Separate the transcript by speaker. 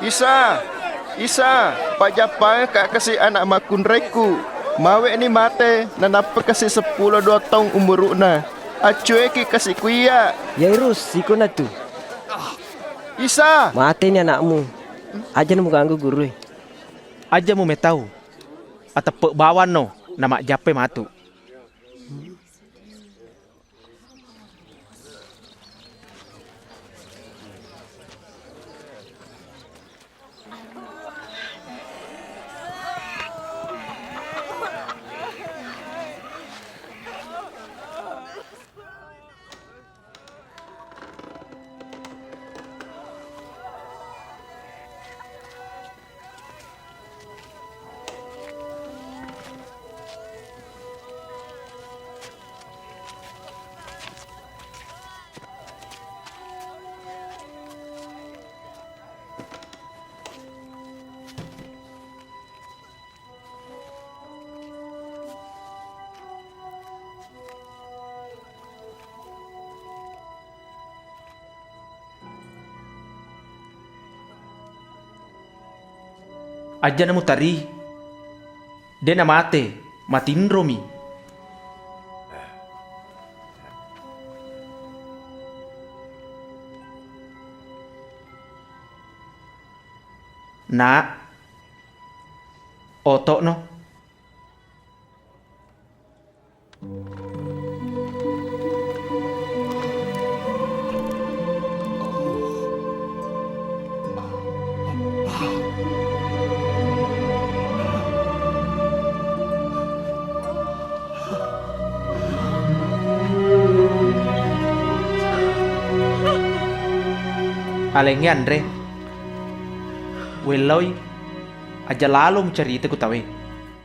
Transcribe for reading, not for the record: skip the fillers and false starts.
Speaker 1: Isa, Isa, pajapang kak kasi anak makun reku. Mawe ni mate na napa kasi 10 2 tahun umur na. Acueki kasi kuya.
Speaker 2: Yairus, siko na tu.
Speaker 1: Isa,
Speaker 2: Mate ni anakmu. Aja mu ganggu guru.
Speaker 3: Aja mo metau. Atau bawan no, nama jape matu. Aja namu tari. Dia na mate, matin romi. Nak, otok no. Alengnya Andre. Weloi, aja lalu mencari itu ku tahu.